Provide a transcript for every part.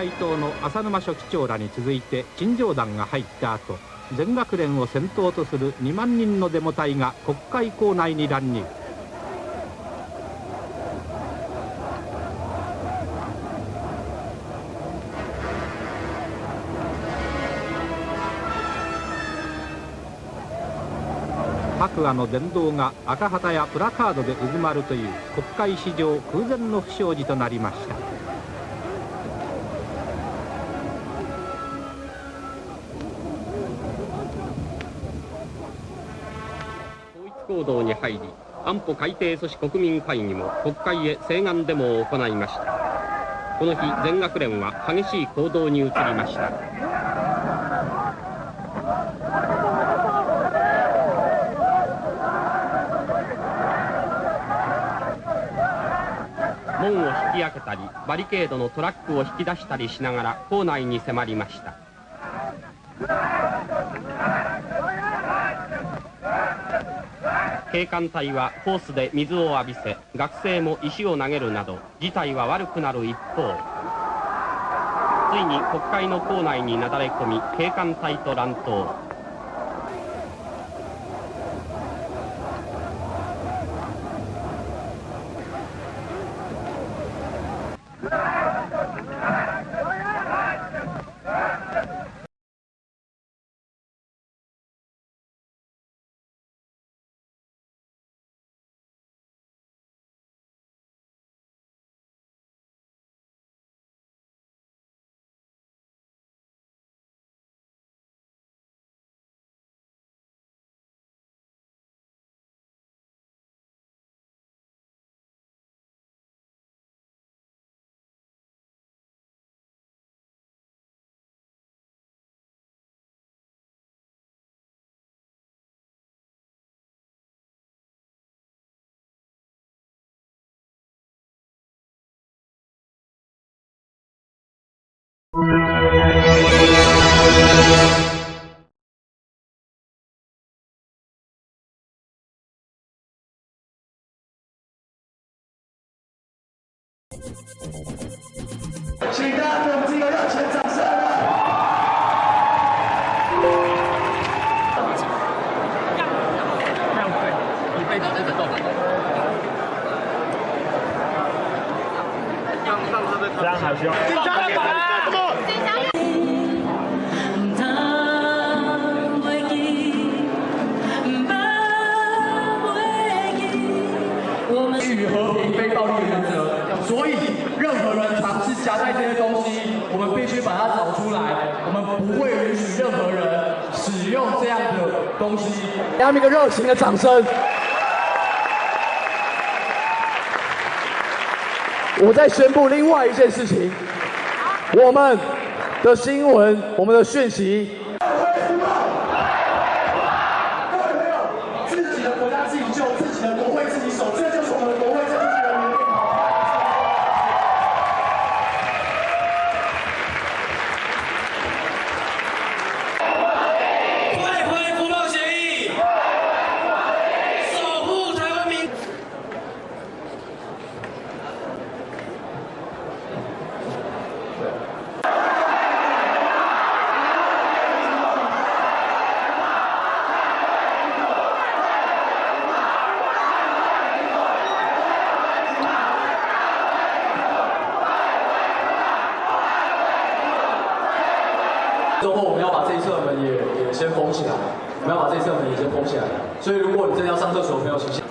会頭の浅沼書記長らに続いて陳情団が入った後、全学連を先頭とする2万人のデモ隊が国会構内に乱入。白亜の伝道が赤旗やプラカードで渦まるという国会史上空前の不祥事となりました。統一行動に入り、安保改定阻止国民会議も国会へ請願デモを行いました。この日、全学連は激しい行動に移りました。門を引き開けたり、バリケードのトラックを引き出したりしながら構内に迫りました。警官隊はホースで水を浴びせ、学生も石を投げるなど事態は悪くなる一方、ついに国会の構内になだれ込み、警官隊と乱闘。请大家给我们这个热情的掌声啊！让会一辈子这个动，这样还需要。紧张了吧？怎么？紧张。基于和平非暴力的原则，所以任何人尝试夹带这些东西，我们必须把它找出来。我们不会允许任何人使用这样的东西。给他们一个热情的掌声。我在宣布另外一件事情，我们的新闻，我们的讯息。自己的国家自己救，自己的国会自己守，这就是我们的国会正义人民。快恢复劳协议，守护台湾民。之后我们要把这一侧门也先封起来，我们要把这一侧门也先封起来。所以如果你真的要上厕所的朋友，请先。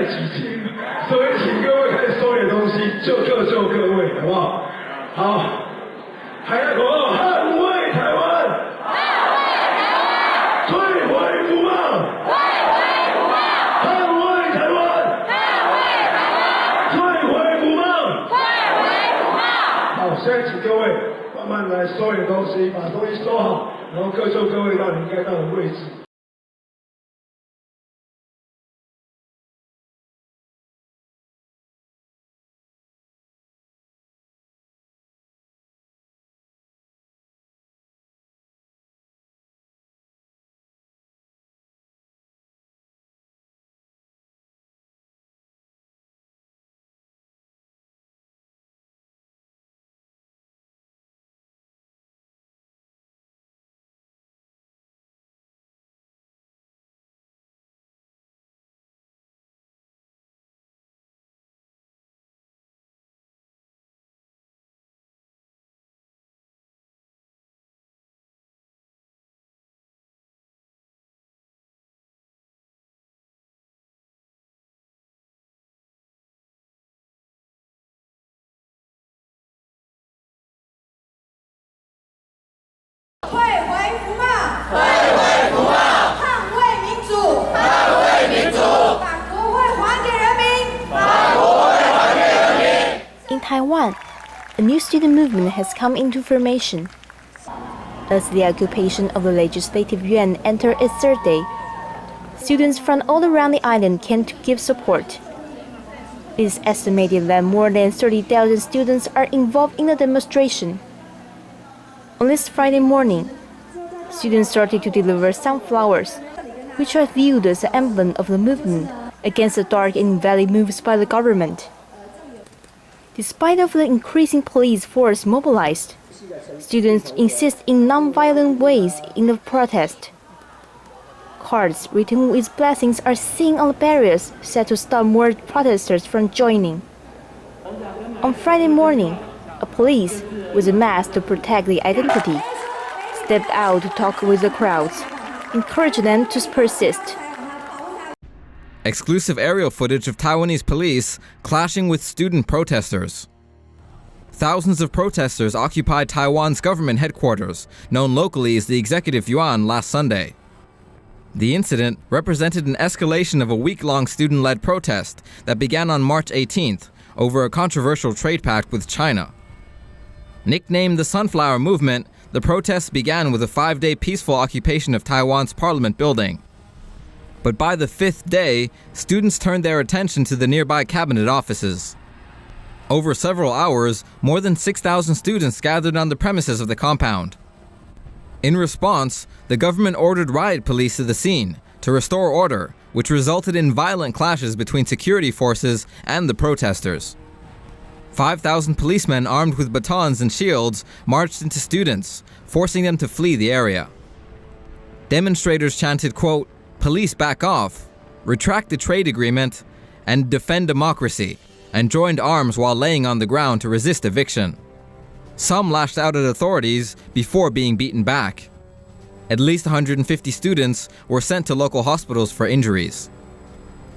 太激情了，所以请各位开始收敛东西，就各位，好不好？好，喊一下口号：捍卫台湾，捍卫台湾，退回服贸，退回服贸，捍卫台湾，捍卫台湾，退回服贸，退回服贸。好，现在请各位慢慢来收敛东西，把东西收好，然后各位到你应该到的位置。退回服贸，退回服贸，捍卫民主，捍卫民主，把国会还给人民，把国会还给人民。In Taiwan, a new student movement has come into formation. As the occupation of the Legislative Yuan entered its third day, students from all around the island came to give support. It is estimated that more than 30,000 students are involved in the demonstration. On this Friday morning, students started to deliver sunflowers, which are viewed as an emblem of the movement against the dark and invalid moves by the government. Despite of the increasing police force mobilized, students insist in non-violent ways in the protest. Cards written with blessings are seen on the barriers set to stop more protesters from joining. On Friday morning, a police with a mask to protect the identity stepped out to talk with the crowds, encourage them to persist. Exclusive aerial footage of Taiwanese police clashing with student protesters. Thousands of protesters occupied Taiwan's government headquarters, known locally as the Executive Yuan, last Sunday. The incident represented an escalation of a week-long student-led protest that began on March 18th over a controversial trade pact with China. Nicknamed the Sunflower Movement, the protests began with a 5-day peaceful occupation of Taiwan's parliament building. But by the 5th day, students turned their attention to the nearby cabinet offices. Over several hours, more than 6,000 students gathered on the premises of the compound. In response, the government ordered riot police to the scene to restore order, which resulted in violent clashes between security forces and the protesters. 5,000 policemen armed with batons and shields marched into students, forcing them to flee the area. Demonstrators chanted, quote, "Police back off, retract the trade agreement, and defend democracy," and joined arms while laying on the ground to resist eviction. Some lashed out at authorities before being beaten back. At least 150 students were sent to local hospitals for injuries.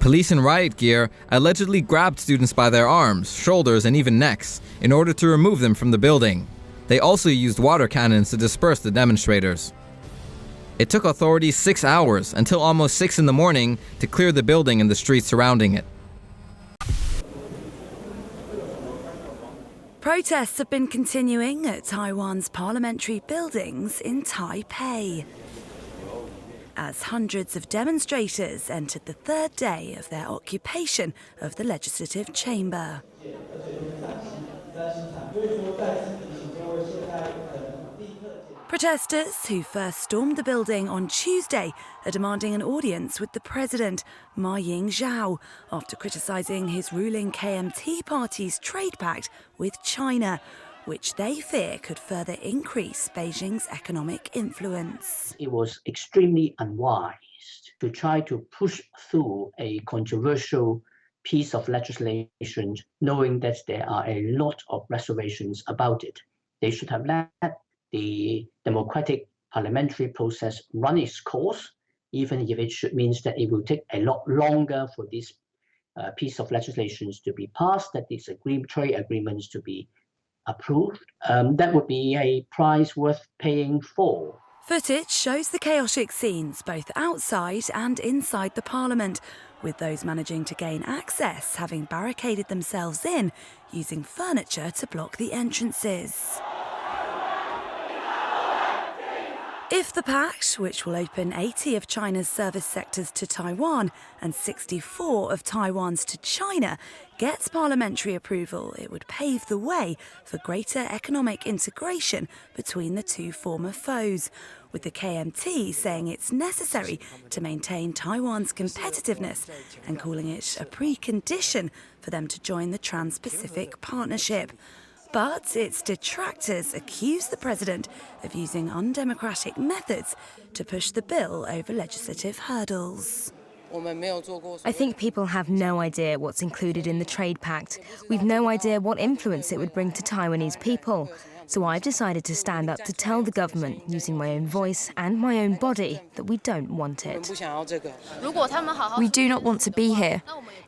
Police in riot gear allegedly grabbed students by their arms, shoulders, and even necks in order to remove them from the building. They also used water cannons to disperse the demonstrators. It took authorities 6 hours until almost 6 in the morning to clear the building and the streets surrounding it. Protests have been continuing at Taiwan's parliamentary buildings in Taipei, as hundreds of demonstrators entered the third day of their occupation of the legislative chamber. Protesters who first stormed the building on Tuesday are demanding an audience with the president, Ma Ying-jeou, after criticising his ruling KMT party's trade pact with China, which they fear could further increase Beijing's economic influence. It was extremely unwise to try to push through a controversial piece of legislation, knowing that there are a lot of reservations about it. They should have let the democratic parliamentary process run its course, even if it means that it will take a lot longer for this piece of legislation to be passed, that these trade agreements to be approved. That would be a price worth paying for. Footage shows the chaotic scenes both outside and inside the parliament, with those managing to gain access having barricaded themselves in, using furniture to block the entrances. If the pact, which will open 80 of China's service sectors to Taiwan and 64 of Taiwan's to China, gets parliamentary approval, it would pave the way for greater economic integration between the two former foes, with the KMT saying it's necessary to maintain Taiwan's competitiveness and calling it a precondition for them to join the Trans-Pacific Partnership. But its detractors accuse the president of using undemocratic methods to push the bill over legislative hurdles. I think people have no idea what's included in the trade pact. We've no idea what influence it would bring to Taiwanese people. So I've decided to stand up to tell the government, using my own voice and my own body, that we don't want it. We do not want to be here.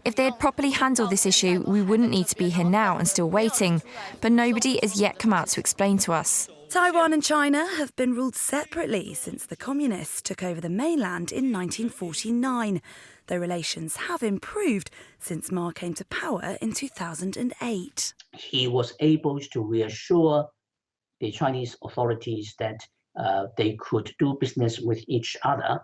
If they had properly handled this issue, we wouldn't need to be here now and still waiting. But nobody has yet come out to explain to us. Taiwan and China have been ruled separately since the communists took over the mainland in 1949, though relations have improved since Ma came to power in 2008. He was able to reassure the Chinese authorities that they could do business with each other,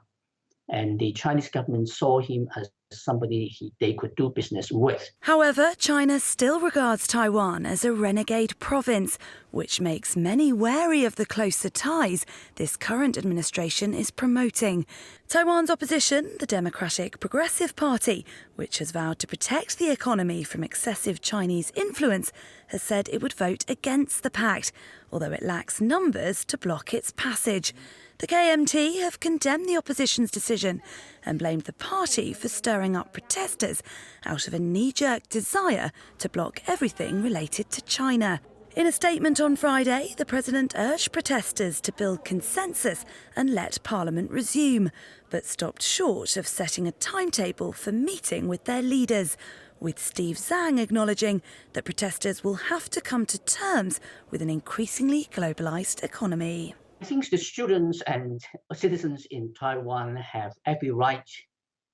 and the Chinese government saw him as somebody they could do business with. However, China still regards Taiwan as a renegade province, which makes many wary of the closer ties this current administration is promoting. Taiwan's opposition, the Democratic Progressive Party, which has vowed to protect the economy from excessive Chinese influence, has said it would vote against the pact, although it lacks numbers to block its passage. The KMT have condemned the opposition's decision and blamed the party for stirring up protesters out of a knee-jerk desire to block everything related to China. In a statement on Friday, the president urged protesters to build consensus and let Parliament resume, but stopped short of setting a timetable for meeting with their leaders, with Steve Zhang acknowledging that protesters will have to come to terms with an increasingly globalised economy. I think the students and citizens in Taiwan have every right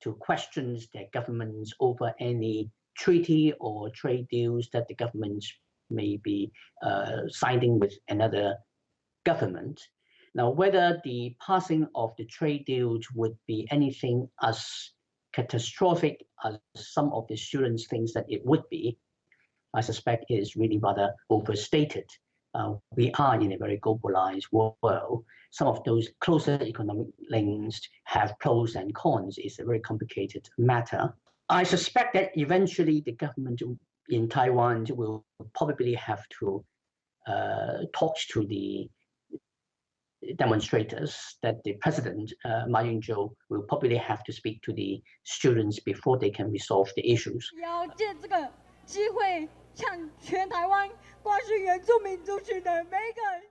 to question their governments over any treaty or trade deals that the government may be signing with another government. Now, whether the passing of the trade deals would be anything as catastrophic as some of the students think that it would be, I suspect is really rather overstated. We are in a very globalized world. Some of those closer economic links have pros and cons. It's a very complicated matter. I suspect that eventually the government in Taiwan will probably have to talk to the demonstrators, that the president, Ma Ying-jeou, will probably have to speak to the students before they can resolve the issues. 向全台湾光是原住民族群的每一个人。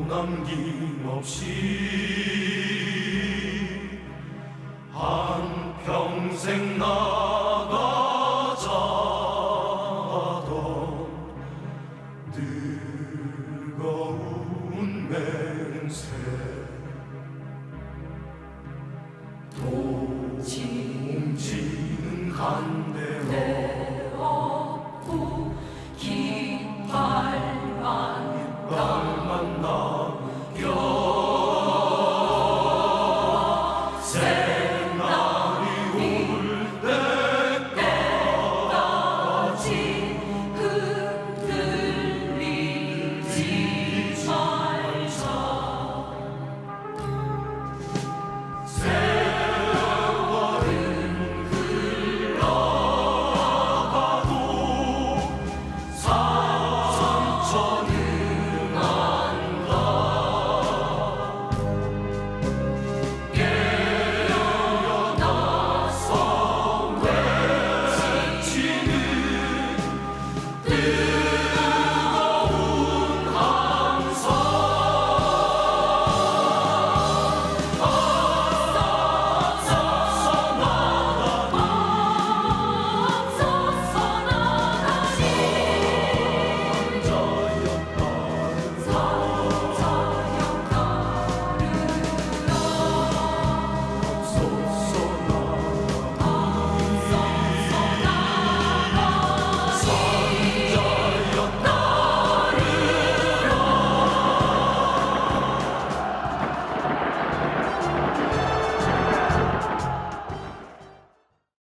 남김없이